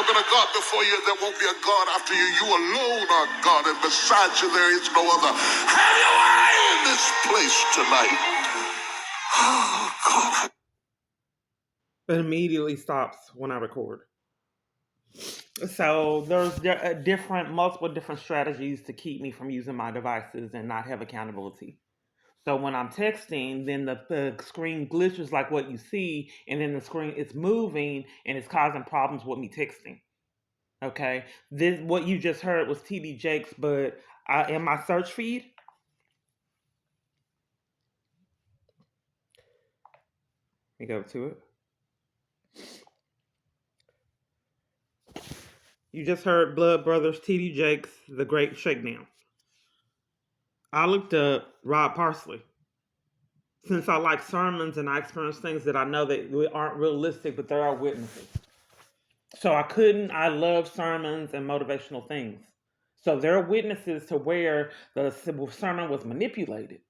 been a God before you, there won't be a God after you. You alone are God, and besides you, there is no other. Have your way in this place tonight. Oh, God. It immediately stops when I record. So there's multiple different strategies to keep me from using my devices and not have accountability. So when I'm texting, then the screen glitches like what you see, and then the screen is moving and it's causing problems with me texting. Okay, this what you just heard was TD Jakes, but in my search feed, let me go to it. You just heard Blood Brothers, TD Jakes, The Great Shakedown. I looked up Rob Parsley. Since I like sermons and I experience things that I know that aren't realistic, but there are witnesses. So I love sermons and motivational things. So there are witnesses to where the sermon was manipulated.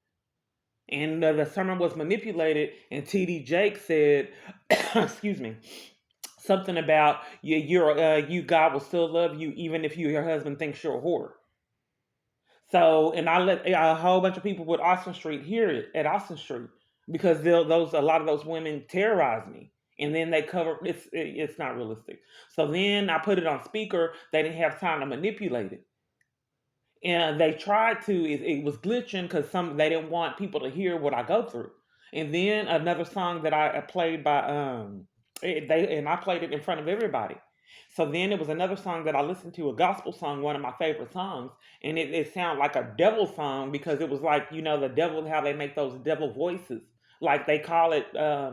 And the sermon was manipulated, and TD Jake said, excuse me, something about you God will still love you even if your husband thinks you're a whore. So, and I let a whole bunch of people with Austin Street hear it at Austin Street because a lot of those women terrorize me, and then they cover it's not realistic. So then I put it on speaker. They didn't have time to manipulate it, and they tried to. It was glitching because they didn't want people to hear what I go through. And then another song that I played by I played it in front of everybody. So then it was another song that I listened to, a gospel song, one of my favorite songs, and it sounded like a devil song because it was like, the devil, how they make those devil voices, like they call it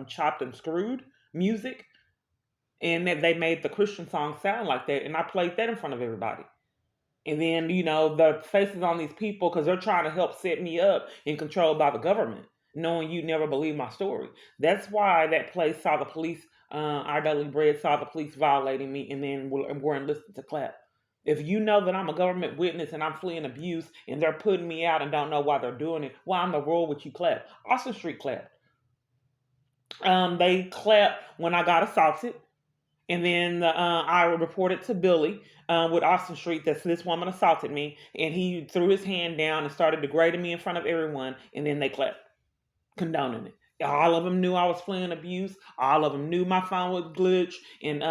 chopped and screwed music, and that they made the Christian song sound like that, and I played that in front of everybody. And then, the faces on these people, because they're trying to help set me up and controlled by the government, knowing you never believe my story. That's why that place saw the police, Our Daily Bread saw the police violating me, and then were enlisted to clap. If you know that I'm a government witness and I'm fleeing abuse and they're putting me out and don't know why they're doing it, why in the world would you clap? Austin Street clapped. They clapped when I got assaulted. And then I reported to Billy with Austin Street that this woman assaulted me, and he threw his hand down and started degrading me in front of everyone, and then they clapped, condoning it. All of them knew I was fleeing abuse. All of them knew my phone was glitched, and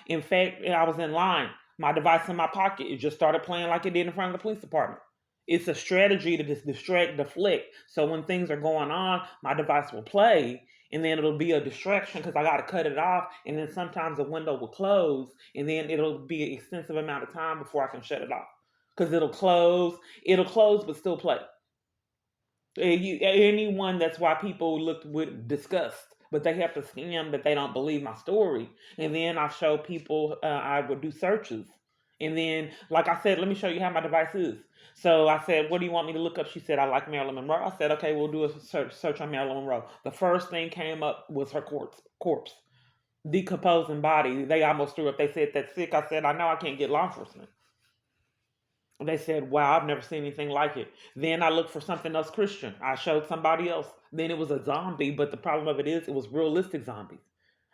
in fact, I was in line. My device in my pocket, it just started playing like it did in front of the police department. It's a strategy to just deflect. So when things are going on, my device will play, and then it'll be a distraction because I got to cut it off, and then sometimes the window will close, and then it'll be an extensive amount of time before I can shut it off because it'll close but still play. Anyone, that's why people look with disgust, but they have to scam that they don't believe my story. And then I show people, I would do searches, and then, like I said, let me show you how my device is. So I said, what do you want me to look up? She said, I like Marilyn Monroe. I said, okay, we'll do a search on Marilyn Monroe. The first thing came up was her corpse, decomposing body. They almost threw up. They said, that's sick. I said, I know I can't get law enforcement. They said, wow, I've never seen anything like it. Then I looked for something else Christian. I showed somebody else. Then it was a zombie, but the problem of it is it was realistic zombies.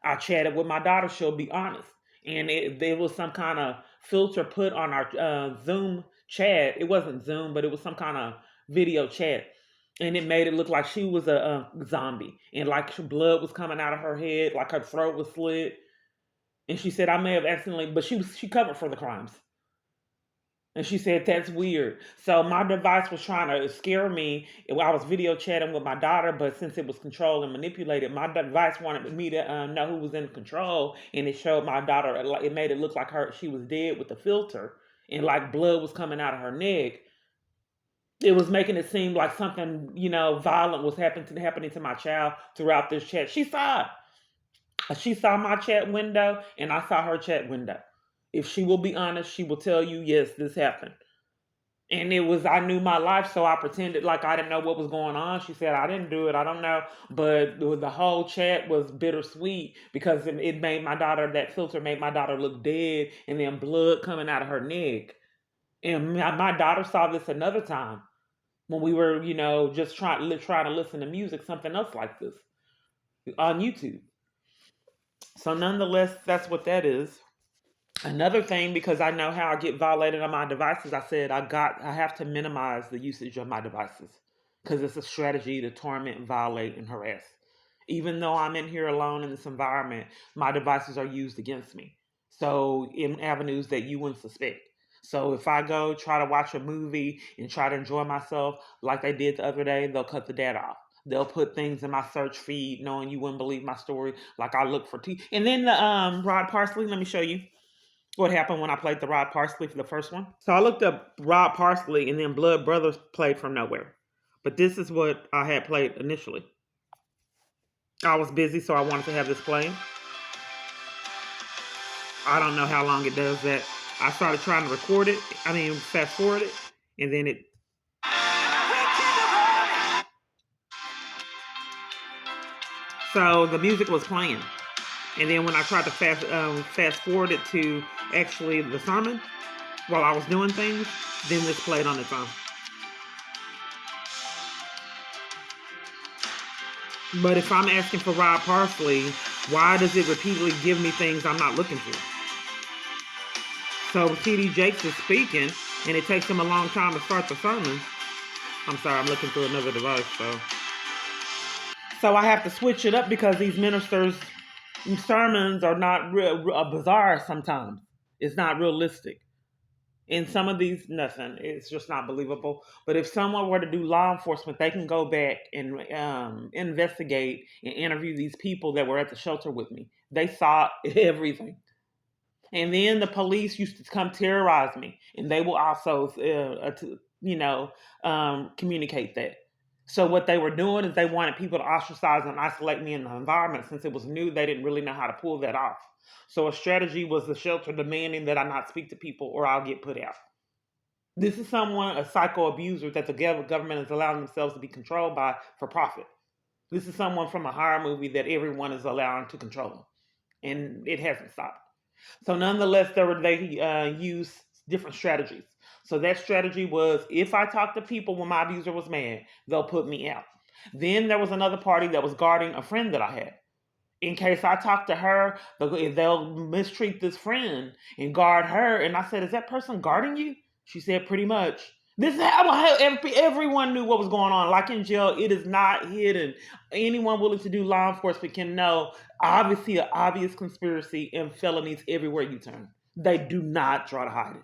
I chatted with my daughter, she'll be honest. And there was some kind of filter put on our Zoom chat. It wasn't Zoom, but it was some kind of video chat. And it made it look like she was a zombie. And like blood was coming out of her head, like her throat was slit. And she said, I may have accidentally, but she covered for the crimes. And she said, that's weird. So my device was trying to scare me. I was video chatting with my daughter, but since it was controlled and manipulated, my device wanted me to know who was in control. And it showed my daughter, it made it look like she was dead with the filter. And like blood was coming out of her neck. It was making it seem like something, violent was happening to my child throughout this chat. She saw it. She saw my chat window, and I saw her chat window. If she will be honest, she will tell you, yes, this happened. And I knew my life, so I pretended like I didn't know what was going on. She said, I didn't do it, I don't know. But the whole chat was bittersweet because it made my daughter, that filter made my daughter look dead, and then blood coming out of her neck. And my daughter saw this another time when we were, just trying to listen to music, something else like this on YouTube. So nonetheless, that's what that is. Another thing, because I know how I get violated on my devices, I said I have to minimize the usage of my devices because it's a strategy to torment, violate, and harass. Even though I'm in here alone in this environment, my devices are used against me. So in avenues that you wouldn't suspect. So if I go try to watch a movie and try to enjoy myself like they did the other day, they'll cut the data off. They'll put things in my search feed knowing you wouldn't believe my story. Like I look for tea. And then the Rod Parsley, let me show you what happened when I played the Rod Parsley for the first one. So I looked up Rod Parsley and then Blood Brothers played from nowhere. But this is what I had played initially. I was busy, so I wanted to have this playing. I don't know how long it does that. I started trying to record it, fast forward it, and then it. So the music was playing. And then when I tried to fast forward it to actually the sermon while I was doing things, then this played on its own. But if I'm asking for Rod Parsley, why does it repeatedly give me things I'm not looking for? So T.D. Jakes is speaking, and it takes him a long time to start the sermon. I'm sorry, I'm looking through another device, so I have to switch it up because these ministers' sermons are not bizarre sometimes. It's not realistic. In some of these, nothing. It's just not believable. But if someone were to do law enforcement, they can go back and investigate and interview these people that were at the shelter with me. They saw everything. And then the police used to come terrorize me, and they will also, communicate that. So what they were doing is they wanted people to ostracize and isolate me in the environment. Since it was new, they didn't really know how to pull that off. So a strategy was the shelter demanding that I not speak to people or I'll get put out. This is someone, a psycho abuser that the government is allowing themselves to be controlled by for profit. This is someone from a horror movie that everyone is allowing to control them. And it hasn't stopped. So nonetheless, they use different strategies. So that strategy was, if I talk to people when my abuser was mad, they'll put me out. Then there was another party that was guarding a friend that I had. In case I talk to her, they'll mistreat this friend and guard her. And I said, is that person guarding you? She said, pretty much. This is how everyone knew what was going on. Like in jail, it is not hidden. Anyone willing to do law enforcement can know, obviously, an obvious conspiracy and felonies everywhere you turn. They do not try to hide it.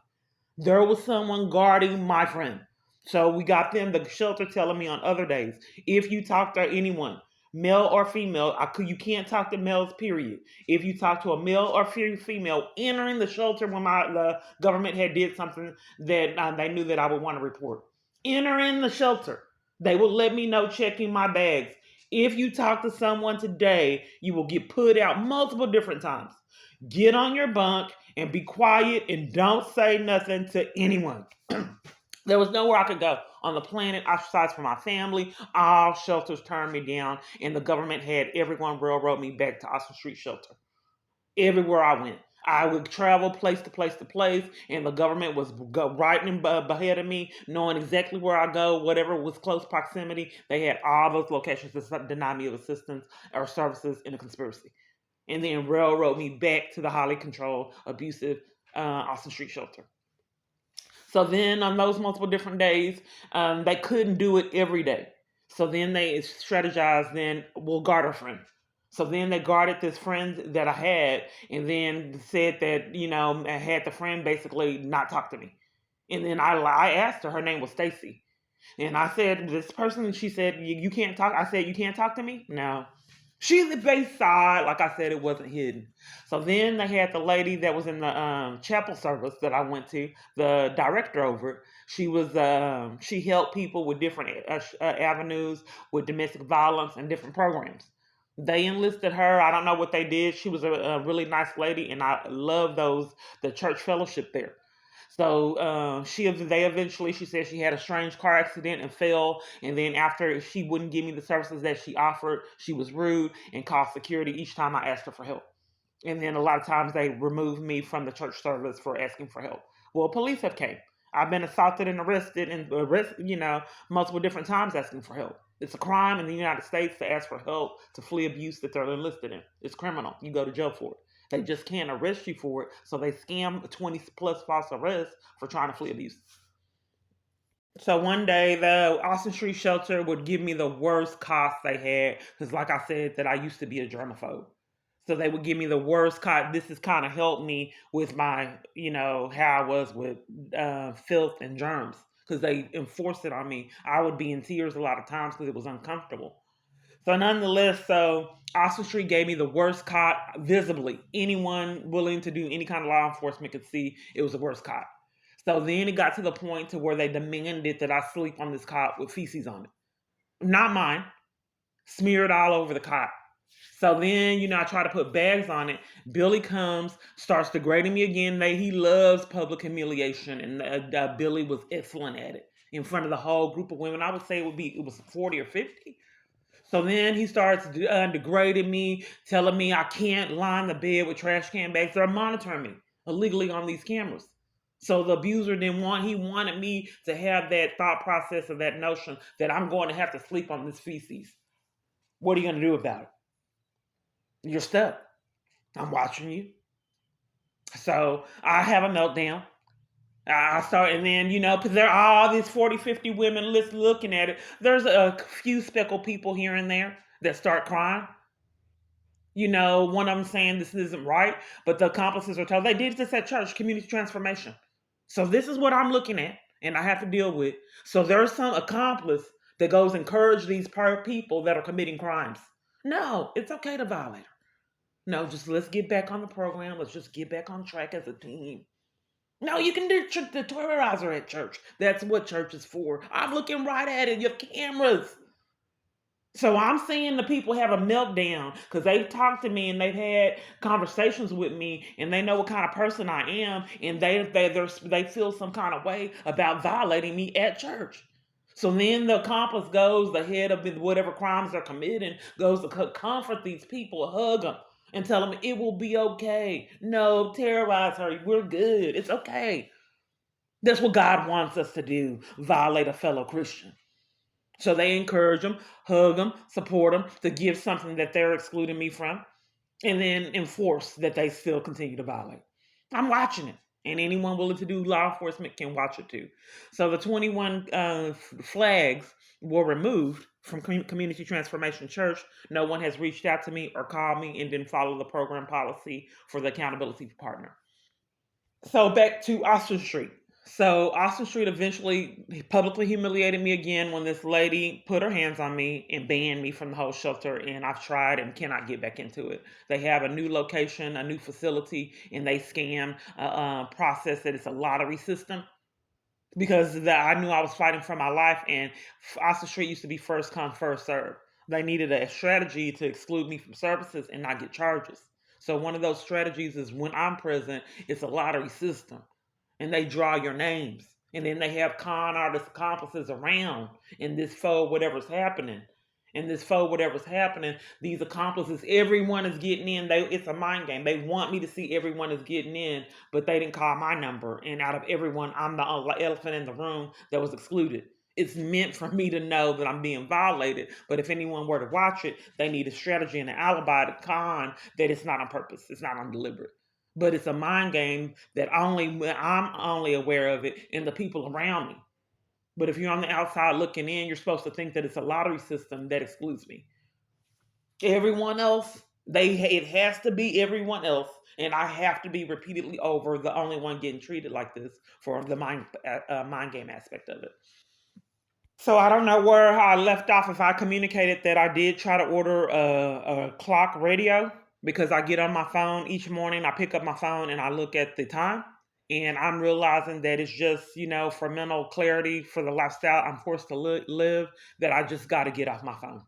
There was someone guarding my friend. So we got them, the shelter, telling me on other days, if you talk to anyone, male or female, you can't talk to males, period. If you talk to a male or female entering the shelter when the government had did something that they knew that I would want to report, entering the shelter, they will let me know, checking my bags. If you talk to someone today, you will get put out multiple different times. Get on your bunk and be quiet and don't say nothing to anyone. There was nowhere I could go on the planet, ostracized from my family. All shelters turned me down, and the government had everyone railroad me back to Austin Street Shelter. Everywhere I went, I would travel place to place to place, and the government was right ahead of me, knowing exactly where I go, whatever was close proximity. They had all those locations to deny me of assistance or services in a conspiracy, and then railroad me back to the highly controlled, abusive Austin Street Shelter. So then on those multiple different days, they couldn't do it every day. So then they strategized, then we'll guard our friend. So then they guarded this friend that I had and then said that, I had the friend basically not talk to me. And then I asked her name was Stacy. And I said, this person, she said, you can't talk. I said, you can't talk to me? No. She's the base side. Like I said, it wasn't hidden. So then they had the lady that was in the chapel service that I went to, the director over it. She helped people with different avenues with domestic violence and different programs. They enlisted her. I don't know what they did. She was a really nice lady, and I love the church fellowship there. So they eventually, she said she had a strange car accident and fell, and then after she wouldn't give me the services that she offered, she was rude and called security each time I asked her for help. And then a lot of times they removed me from the church service for asking for help. Well, police have came. I've been assaulted and arrested multiple different times asking for help. It's a crime in the United States to ask for help to flee abuse that they're enlisted in. It's criminal. You go to jail for it. They just can't arrest you for it, so they scam 20 plus false arrests for trying to flee abuse. So one day, the Austin Street Shelter would give me the worst cost they had, because, like I said, that I used to be a germaphobe. So they would give me the worst cost. This has kind of helped me with my, how I was with filth and germs, because they enforced it on me. I would be in tears a lot of times because it was uncomfortable. So nonetheless, Austin Street gave me the worst cot visibly. Anyone willing to do any kind of law enforcement could see it was the worst cot. So then it got to the point to where they demanded that I sleep on this cot with feces on it. Not mine, smeared all over the cot. So then, I try to put bags on it. Billy comes, starts degrading me again. He loves public humiliation, and Billy was excellent at it in front of the whole group of women. I would say it was 40 or 50. So then he starts degrading me, telling me I can't line the bed with trash can bags. They're monitoring me illegally on these cameras. So the abuser he wanted me to have that thought process of that notion that I'm going to have to sleep on this feces. What are you going to do about it? You're stuck. I'm watching you. So I have a meltdown. I start, and then, because there are all these 40, 50 women looking at it. There's a few speckled people here and there that start crying. One of them saying this isn't right, but the accomplices are told they did this at church, community transformation. So this is what I'm looking at, and I have to deal with. So there's some accomplice that goes encourage these people that are committing crimes. No, it's okay to violate. No, just let's get back on the program. Let's just get back on track as a team. No, you can do the terrorizer at church. That's what church is for. I'm looking right at it. Your cameras. So I'm seeing the people have a meltdown because they've talked to me and they've had conversations with me and they know what kind of person I am, and they feel some kind of way about violating me at church. So then the accomplice goes, the head of whatever crimes they're committing, goes to comfort these people, hug them, and tell them it will be okay. No, terrorize her. We're good. It's okay. That's what God wants us to do, violate a fellow Christian. So they encourage them, hug them, support them to give something that they're excluding me from, and then enforce that they still continue to violate. I'm watching it, and anyone willing to do law enforcement can watch it too. So the 21 flags were removed from Community Transformation Church. No one has reached out to me or called me and didn't follow the program policy for the accountability partner. So back to Austin Street. So Austin Street eventually publicly humiliated me again when this lady put her hands on me and banned me from the whole shelter. And I've tried and cannot get back into it. They have a new location, a new facility, and they scam a process that it's a lottery system. Because I knew I was fighting for my life, and Austin Street used to be first come, first serve. They needed a strategy to exclude me from services and not get charges. So one of those strategies is when I'm present, it's a lottery system, and they draw your names, and then they have con artist accomplices around, and this for whatever's happening. And this for whatever's happening, these accomplices, everyone is getting in. It's a mind game. They want me to see everyone is getting in, but they didn't call my number. And out of everyone, I'm the elephant in the room that was excluded. It's meant for me to know that I'm being violated. But if anyone were to watch it, they need a strategy and an alibi to con that it's not on purpose. It's not on deliberate. But it's a mind game that I'm only aware of it and the people around me. But if you're on the outside looking in, you're supposed to think that it's a lottery system that excludes me. Everyone else, it has to be everyone else, and I have to be repeatedly over the only one getting treated like this for the mind game aspect of it. So I don't know where I left off. If I communicated that I did try to order a clock radio, because I get on my phone each morning, I pick up my phone and I look at the time. And I'm realizing that it's just, for mental clarity, for the lifestyle I'm forced to live, that I just got to get off my phone.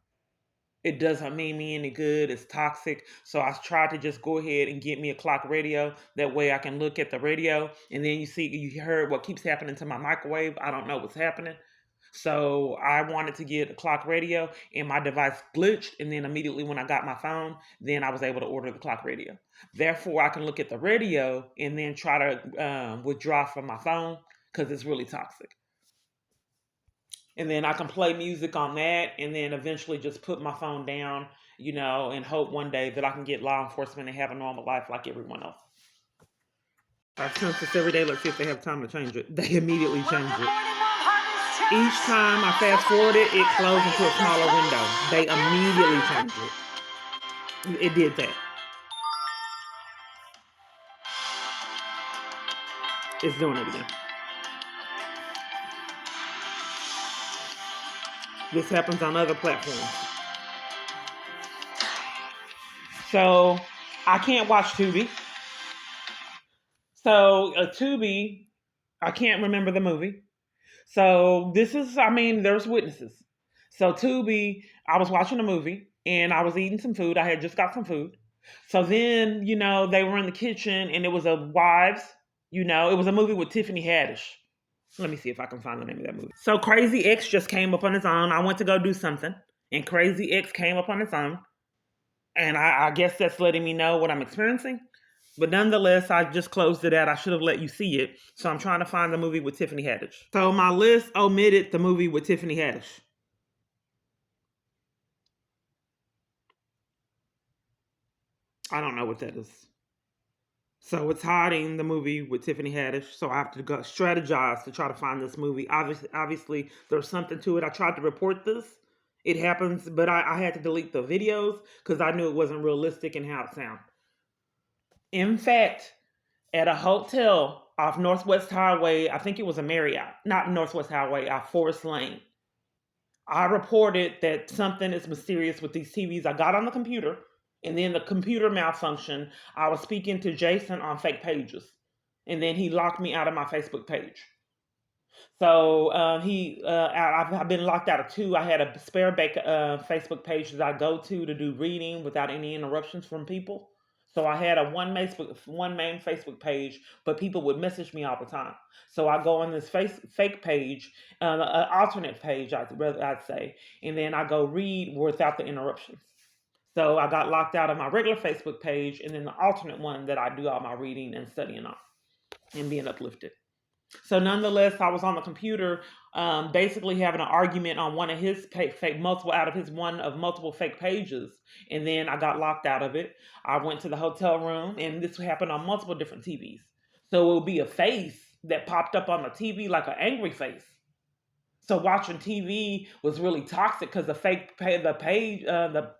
It doesn't mean me any good. It's toxic. So I tried to just go ahead and get me a clock radio. That way I can look at the radio. And then you heard what keeps happening to my microwave. I don't know what's happening. So I wanted to get a clock radio, and my device glitched. And then immediately when I got my phone, then I was able to order the clock radio. Therefore, I can look at the radio and then try to withdraw from my phone because it's really toxic. And then I can play music on that, and then eventually just put my phone down and hope one day that I can get law enforcement and have a normal life like everyone else. I sense this every day. Let's see if they have time to change it. They immediately change it. Each time I fast forward it, it closed into a smaller window. They immediately changed it. It did that. It's doing it again. This happens on other platforms. So I can't watch Tubi. So Tubi, I can't remember the movie. So there's witnesses. So Tubi, I was watching a movie and I was eating some food. I had just got some food. So then, they were in the kitchen and it was a wives, it was a movie with Tiffany Haddish. Let me see if I can find the name of that movie. So Crazy X just came up on its own. I went to go do something and Crazy X came up on its own. And I guess that's letting me know what I'm experiencing. But nonetheless, I just closed it out. I should have let you see it. So I'm trying to find the movie with Tiffany Haddish. So my list omitted the movie with Tiffany Haddish. I don't know what that is. So it's hiding the movie with Tiffany Haddish. So I have to go strategize to try to find this movie. Obviously, there's something to it. I tried to report this. It happens, but I had to delete the videos because I knew it wasn't realistic in how it sounded. In fact, at a hotel off Northwest Highway, I think it was a Marriott, not Northwest Highway, off Forest Lane. I reported that something is mysterious with these TVs. I got on the computer, and then the computer malfunctioned. I was speaking to Jason on fake pages, and then he locked me out of my Facebook page. So I've been locked out of two. I had a spare Facebook page that I go to do reading without any interruptions from people. So I had one main Facebook page, but people would message me all the time. So I go on this fake page, an alternate page, I'd say, and then I go read without the interruptions. So I got locked out of my regular Facebook page, and then the alternate one that I do all my reading and studying on and being uplifted. So nonetheless, I was on the computer, basically having an argument on one of his multiple fake pages, and then I got locked out of it. I went to the hotel room, and this happened on multiple different TVs. So it would be a face that popped up on the TV like an angry face. So watching TV was really toxic because the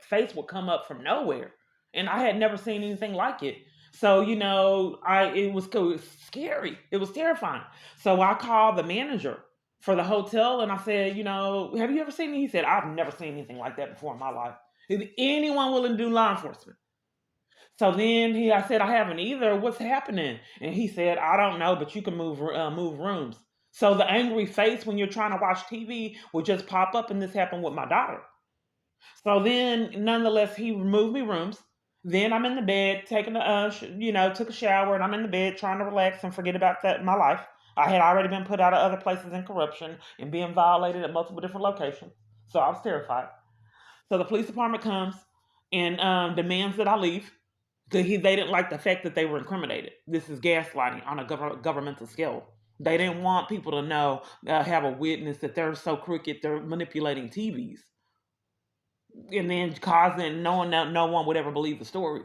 face would come up from nowhere, and I had never seen anything like it. So it was scary. It was terrifying. So I called the manager for the hotel and I said, have you ever seen it? He said, I've never seen anything like that before in my life. Is anyone willing to do law enforcement? So then I said, I haven't either. What's happening? And he said, I don't know, but you can move rooms. So the angry face when you're trying to watch TV would just pop up, and this happened with my daughter. So then, nonetheless, he removed me rooms. Then I'm in the bed, took a shower, and I'm in the bed trying to relax and forget about my life. I had already been put out of other places in corruption and being violated at multiple different locations. So I was terrified. So the police department comes and demands that I leave because they didn't like the fact that they were incriminated. This is gaslighting on a governmental scale. They didn't want people to know, have a witness that they're so crooked, they're manipulating TVs. And then causing no one would ever believe the story.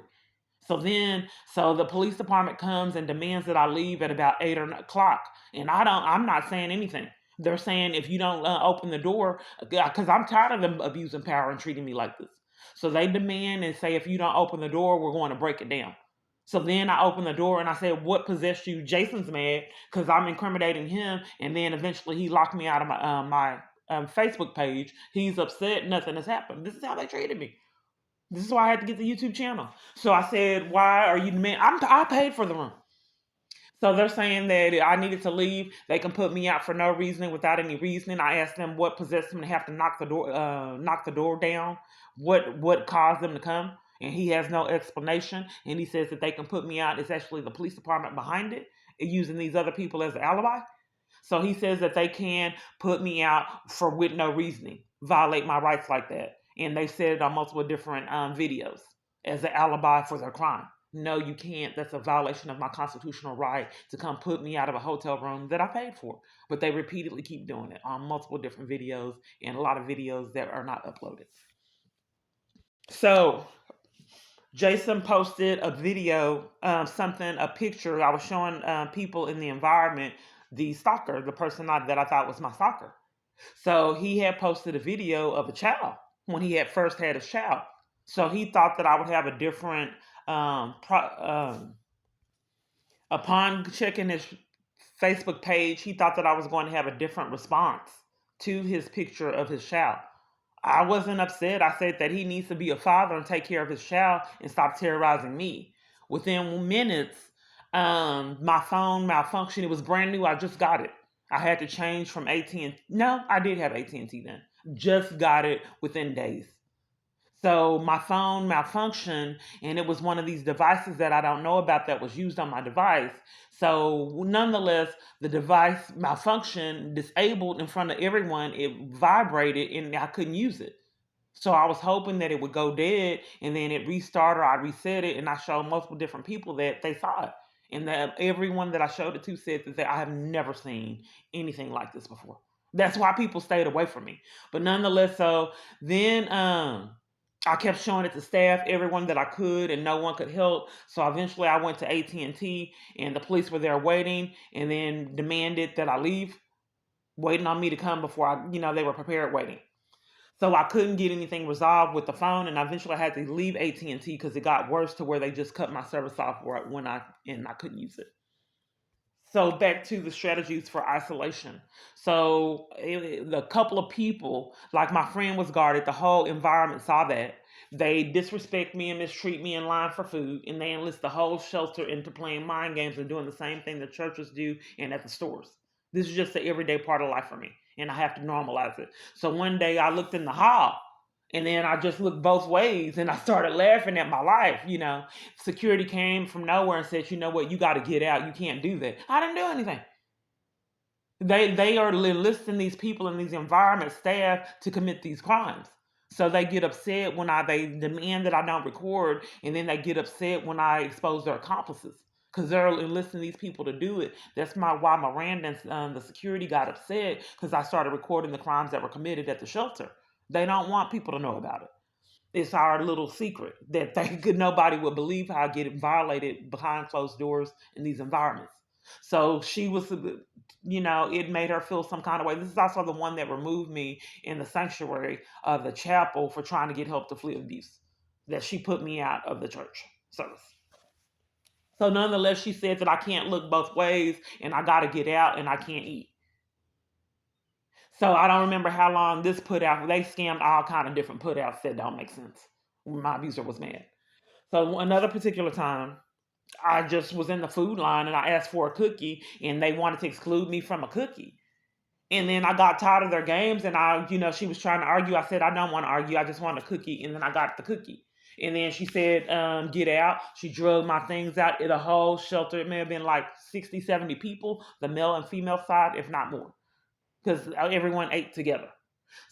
So the police department comes and demands that I leave at about 8 o'clock, and I'm not saying anything. They're saying if you don't open the door, because I'm tired of them abusing power and treating me like this. So they demand and say if you don't open the door, we're going to break it down. So then I open the door and I said, what possessed you? Jason's mad because I'm incriminating him, and then eventually he locked me out of my Facebook page. He's upset. Nothing has happened. This is how they treated me. This is why I had to get the YouTube channel. So I said, why are you mad? I paid for the room. So they're saying that I needed to leave. They can put me out for no reason, without any reasoning. I asked them what possessed them to have to knock the door down. What caused them to come? And he has no explanation. And he says that they can put me out. It's actually the police department behind it, using these other people as an alibi. So he says that they can put me out with no reasoning, violate my rights like that. And they said it on multiple different videos as an alibi for their crime. No, you can't. That's a violation of my constitutional right to come put me out of a hotel room that I paid for. But they repeatedly keep doing it on multiple different videos, and a lot of videos that are not uploaded. So Jason posted a video, a picture. I was showing people in the environment the stalker, the person that I thought was my stalker. So he had posted a video of a child when he had first had his child. So he thought that I would have a different, upon checking his Facebook page, he thought that I was going to have a different response to his picture of his child. I wasn't upset. I said that he needs to be a father and take care of his child and stop terrorizing me. Within minutes, my phone malfunctioned. It was brand new. I just got it. I had to change from AT&T. No, I did have AT&T then. Just got it within days. So my phone malfunctioned, and it was one of these devices that I don't know about that was used on my device. So nonetheless, the device malfunctioned, disabled in front of everyone. It vibrated, and I couldn't use it. So I was hoping that it would go dead, and then it restart or I reset it, and I showed multiple different people that they saw it, and that everyone that I showed it to said that I have never seen anything like this before. That's why people stayed away from me. But nonetheless, so then I kept showing it to staff, everyone that I could, and no one could help. So eventually, I went to AT&T, and the police were there waiting, and then demanded that I leave, waiting on me to come before they were prepared waiting. So I couldn't get anything resolved with the phone, and eventually I had to leave AT&T because it got worse to where they just cut my service off when I couldn't use it. So back to the strategies for isolation. So the couple of people, like my friend was guarded, the whole environment saw that. They disrespect me and mistreat me in line for food, and they enlist the whole shelter into playing mind games and doing the same thing the churches do and at the stores. This is just an everyday part of life for me, and I have to normalize it. So one day I looked in the hall, and then I just looked both ways, and I started laughing at my life. Security came from nowhere and said, "You know what? You got to get out. You can't do that." I didn't do anything. They are enlisting these people in these environment staff to commit these crimes. So they get upset when they demand that I don't record, and then they get upset when I expose their accomplices because they're enlisting these people to do it. That's why Miranda and the security got upset because I started recording the crimes that were committed at the shelter. They don't want people to know about it. It's our little secret that nobody would believe how I get violated behind closed doors in these environments. So she was, it made her feel some kind of way. This is also the one that removed me in the sanctuary of the chapel for trying to get help to flee abuse. That she put me out of the church service. So nonetheless, she said that I can't look both ways and I got to get out and I can't eat. So I don't remember how long this put out. They scammed all kind of different put outs that don't make sense. My abuser was mad. So another particular time, I just was in the food line and I asked for a cookie, and they wanted to exclude me from a cookie. And then I got tired of their games, and she was trying to argue. I said, I don't want to argue. I just want a cookie. And then I got the cookie. And then she said, get out. She drug my things out in the whole shelter. It may have been like 60, 70 people, the male and female side, if not more, because everyone ate together.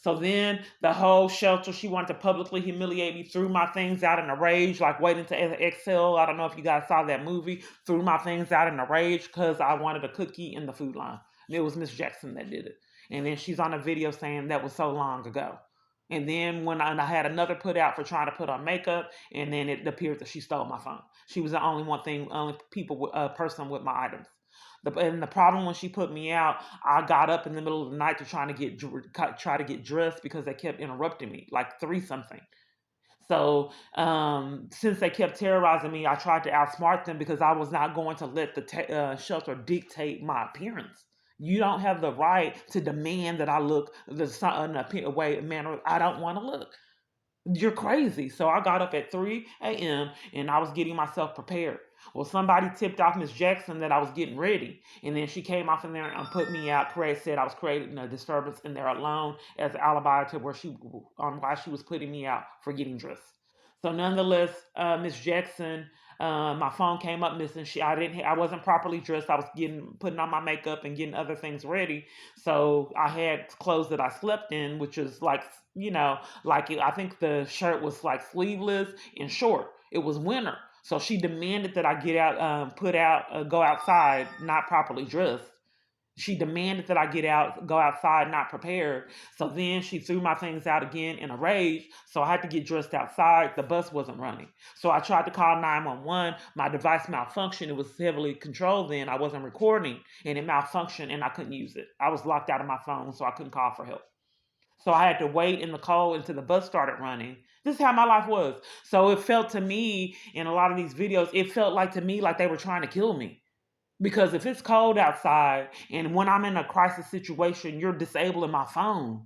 So then the whole shelter, she wanted to publicly humiliate me, threw my things out in a rage, like Waiting to Exhale. I don't know if you guys saw that movie. Threw my things out in a rage because I wanted a cookie in the food line. And it was Miss Jackson that did it. And then she's on a video saying that was so long ago. And then when I had another put out for trying to put on makeup, and then it appeared that she stole my phone. She was the only person with my items. And the problem when she put me out, I got up in the middle of the night to try to get dressed because they kept interrupting me, like three something. So since they kept terrorizing me, I tried to outsmart them because I was not going to let the shelter dictate my appearance. You don't have the right to demand that I look a way, manner I don't want to look. You're crazy. So I got up at 3 a.m. and I was getting myself prepared. Well, somebody tipped off Miss Jackson that I was getting ready. And then she came off in there and put me out. Said I was creating a disturbance in there alone as an alibi to why she was putting me out for getting dressed. So nonetheless, Miss Jackson, my phone came up missing. I wasn't properly dressed. I was putting on my makeup and getting other things ready. So I had clothes that I slept in, which is like, I think the shirt was like sleeveless and short. It was winter. So she demanded that I get out, go outside, not properly dressed. She demanded that I go outside not prepared. So then she threw my things out again in a rage. So I had to get dressed outside. The bus wasn't running. So I tried to call 911. My device malfunctioned. It was heavily controlled then. I wasn't recording and it malfunctioned and I couldn't use it. I was locked out of my phone, so I couldn't call for help. So I had to wait in the cold until the bus started running. This is how my life was. So it felt to me in a lot of these videos, it felt like to me like they were trying to kill me. Because if it's cold outside and when I'm in a crisis situation, you're disabling my phone.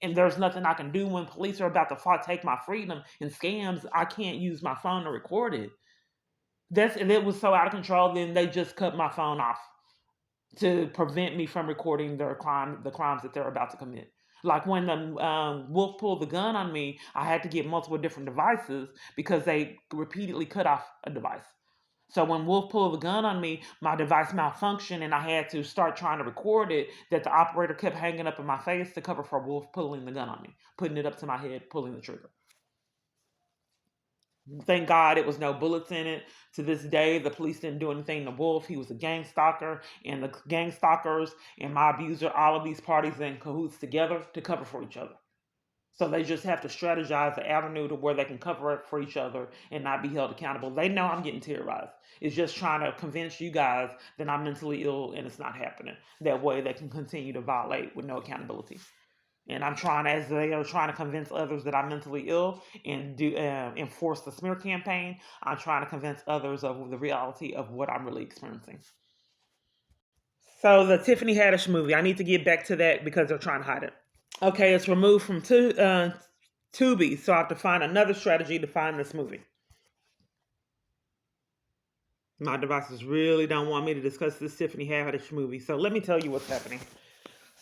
And there's nothing I can do when police are about to take my freedom and scams. I can't use my phone to record it. And it was so out of control. Then they just cut my phone off to prevent me from recording the crimes that they're about to commit. Like when the wolf pulled the gun on me, I had to get multiple different devices because they repeatedly cut off a device. So when Wolf pulled the gun on me, my device malfunctioned and I had to start trying to record it, that the operator kept hanging up in my face to cover for Wolf pulling the gun on me, putting it up to my head, pulling the trigger. Thank God it was no bullets in it. To this day, the police didn't do anything to Wolf. He was a gang stalker, and the gang stalkers and my abuser, all of these parties in cahoots together to cover for each other. So they just have to strategize the avenue to where they can cover it for each other and not be held accountable. They know I'm getting terrorized. It's just trying to convince you guys that I'm mentally ill and it's not happening. That way they can continue to violate with no accountability. And I'm trying, as they are trying to convince others that I'm mentally ill and do enforce the smear campaign, I'm trying to convince others of the reality of what I'm really experiencing. So the Tiffany Haddish movie, I need to get back to that because they're trying to hide it. Okay, it's removed from Tubi, so I have to find another strategy to find this movie. My devices really don't want me to discuss this Tiffany Haddish movie, so let me tell you what's happening.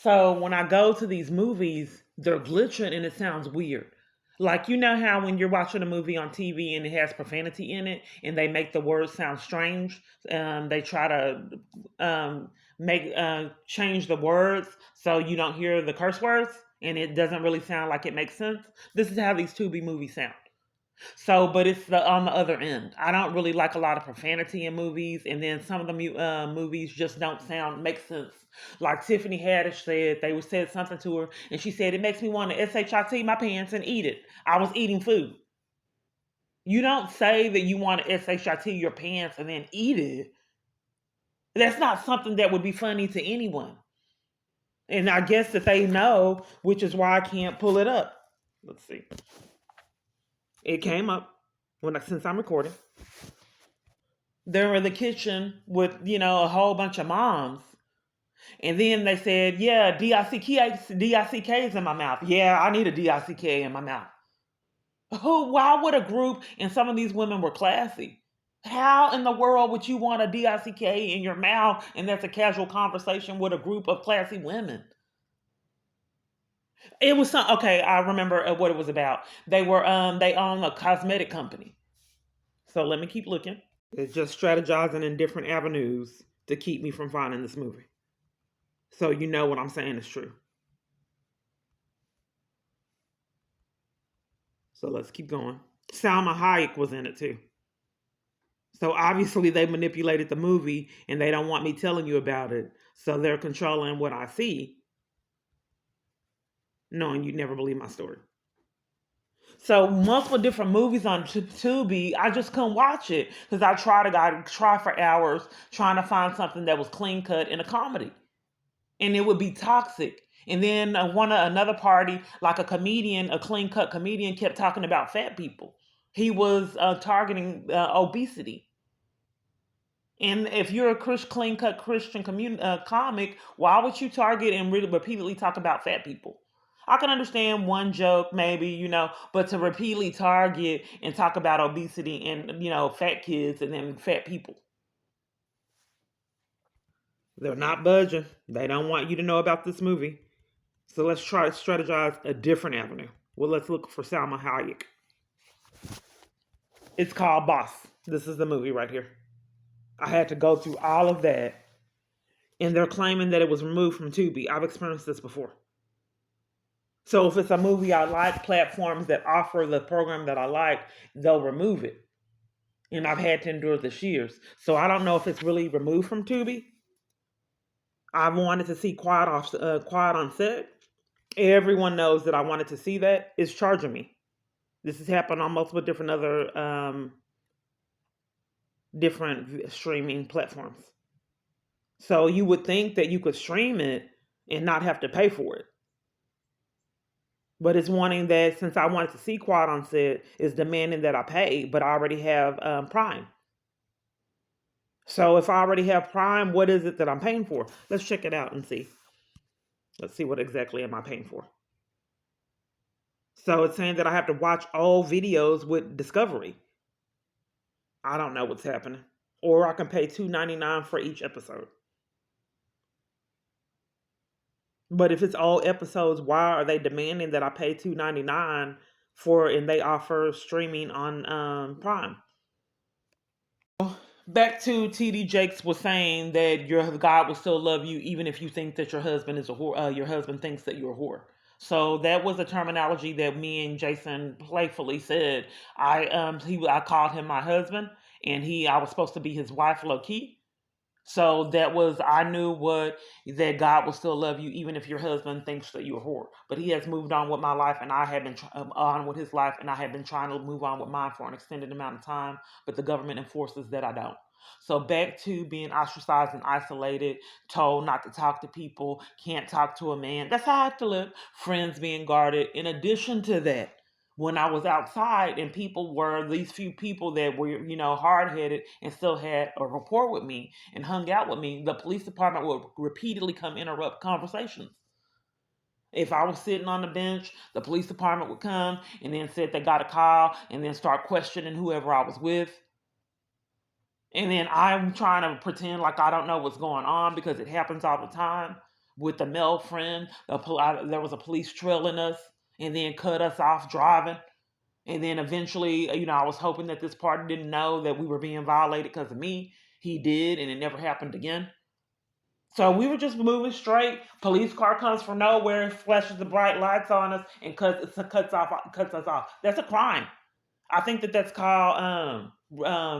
So when I go to these movies, they're glitching and it sounds weird. Like, you know how when you're watching a movie on TV and it has profanity in it and they make the words sound strange? They try to make change the words so you don't hear the curse words and it doesn't really sound like it makes sense. This is how these Tubi movies sound. So, but it's on the other end. I don't really like a lot of profanity in movies, and then some of the movies just don't make sense. Like Tiffany Haddish said, they said something to her, and she said, "It makes me want to shit my pants and eat it." I was eating food. You don't say that you want to shit your pants and then eat it. That's not something that would be funny to anyone. And I guess that they know, which is why I can't pull it up. Let's see. It came up since I'm recording. They're in the kitchen with, a whole bunch of moms. And then they said, yeah, DICK is in my mouth. Yeah, I need a DICK in my mouth. Why would a group, and some of these women were classy. How in the world would you want a DICK in your mouth and that's a casual conversation with a group of classy women? It was okay, I remember what it was about. They own a cosmetic company. So let me keep looking. It's just strategizing in different avenues to keep me from finding this movie. So you know what I'm saying is true. So let's keep going. Salma Hayek was in it too. So obviously they manipulated the movie and they don't want me telling you about it. So they're controlling what I see, knowing you'd never believe my story. So multiple different movies on Tubi, I just couldn't watch it because I try for hours trying to find something that was clean cut in a comedy, and it would be toxic. And then another party, like a clean cut comedian, kept talking about fat people. He was targeting obesity. And if you're a clean cut Christian comic, why would you target and really repeatedly talk about fat people? I can understand one joke, maybe, but to repeatedly target and talk about obesity and, fat kids and then fat people. They're not budging. They don't want you to know about this movie. So let's try to strategize a different avenue. Well, let's look for Salma Hayek. It's called Boss. This is the movie right here. I had to go through all of that. And they're claiming that it was removed from Tubi. I've experienced this before. So if it's a movie I like, platforms that offer the program that I like, they'll remove it. And I've had to endure this years. So I don't know if it's really removed from Tubi. I wanted to see Quiet on Set. Everyone knows that I wanted to see that. It's charging me. This has happened on multiple different other different streaming platforms. So you would think that you could stream it and not have to pay for it. But it's wanting that, since I wanted to see Quad on Set, is demanding that I pay, but I already have Prime. So if I already have Prime, what is it that I'm paying for? Let's check it out and see. Let's see what exactly am I paying for. So it's saying that I have to watch all videos with Discovery. I don't know what's happening. Or I can pay $2.99 for each episode. But if it's all episodes, why are they demanding that I pay $2.99 for, and they offer streaming on Prime? Back to TD Jakes was saying that your God will still love you even if you think that your husband is a whore. Your husband thinks that you're a whore. So that was a terminology that me and Jason playfully said. I called him my husband, and I was supposed to be his wife, low key. So that was, I knew what, that God will still love you even if your husband thinks that you're a whore. But he has moved on with my life, and I have been on with his life, and I have been trying to move on with mine for an extended amount of time. But the government enforces that I don't. So back to being ostracized and isolated, told not to talk to people, can't talk to a man. That's how I have to live. Friends being guarded. In addition to that, when I was outside and people were these few people that were, hard headed and still had a rapport with me and hung out with me, the police department would repeatedly come interrupt conversations. If I was sitting on the bench, the police department would come and then said they got a call and then start questioning whoever I was with. And then I'm trying to pretend like I don't know what's going on because it happens all the time. With the male friend, there was a police trailing us and then cut us off driving. And then eventually, I was hoping that this party didn't know that we were being violated because of me. He did, and it never happened again. So we were just moving straight. Police car comes from nowhere, flashes the bright lights on us, and cuts us off. That's a crime. I think that's called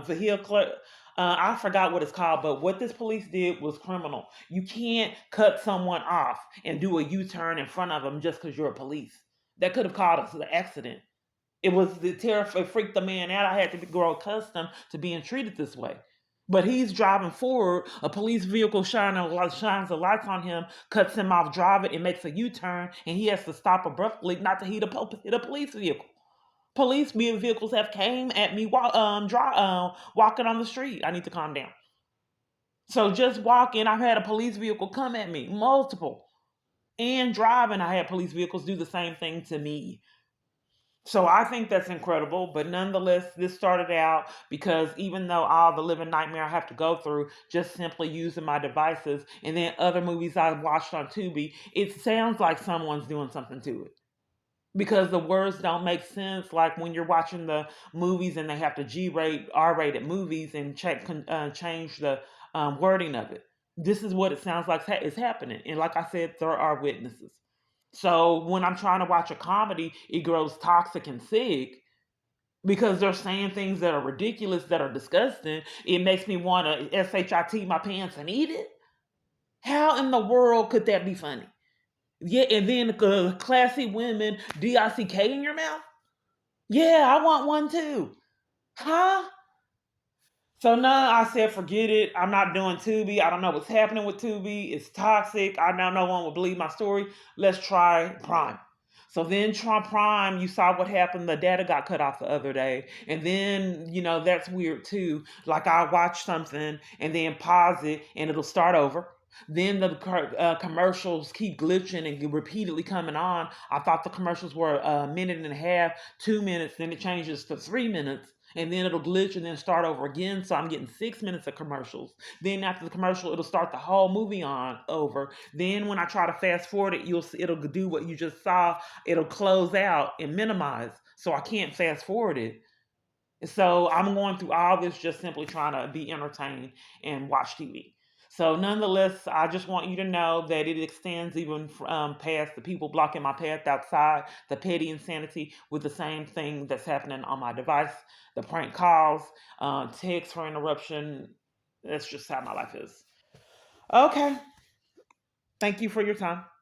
vehicular. I forgot what it's called, but what this police did was criminal. You can't cut someone off and do a U-turn in front of them just because you're a police. That could have caused us an accident. It was the terror. It freaked the man out. I had to grow accustomed to being treated this way. But he's driving forward. A police vehicle shines the lights on him, cuts him off driving, and makes a U-turn, and he has to stop abruptly, not to hit a police vehicle. Police vehicles have came at me walking on the street. I need to calm down. So just walking, I've had a police vehicle come at me, multiple, and driving. I had police vehicles do the same thing to me. So I think that's incredible, but nonetheless, this started out because even though all the living nightmare I have to go through, just simply using my devices, and then other movies I watched on Tubi, it sounds like someone's doing something to it. Because the words don't make sense, like when you're watching the movies and they have to G-rate, R-rated movies and change the wording of it. This is what it sounds like is happening. And like I said, there are witnesses. So when I'm trying to watch a comedy, it grows toxic and sick because they're saying things that are ridiculous, that are disgusting. It makes me want to shit my pants and eat it. How in the world could that be funny? Yeah, and then classy women, DICK in your mouth? Yeah, I want one too. Huh? So now I said, forget it. I'm not doing Tubi. I don't know what's happening with Tubi. It's toxic. I know no one will believe my story. Let's try Prime. So then Trump Prime, you saw what happened. The data got cut off the other day. And then, that's weird too. Like I watch something and then pause it and it'll start over. Then the commercials keep glitching and repeatedly coming on. I thought the commercials were a minute and a half, 2 minutes. Then it changes to 3 minutes. And then it'll glitch and then start over again. So I'm getting 6 minutes of commercials. Then after the commercial, it'll start the whole movie on over. Then when I try to fast forward it, it'll do what you just saw. It'll close out and minimize. So I can't fast forward it. So I'm going through all this just simply trying to be entertained and watch TV. So nonetheless, I just want you to know that it extends even past the people blocking my path outside, the petty insanity with the same thing that's happening on my device, the prank calls, texts for interruption. That's just how my life is. Okay. Thank you for your time.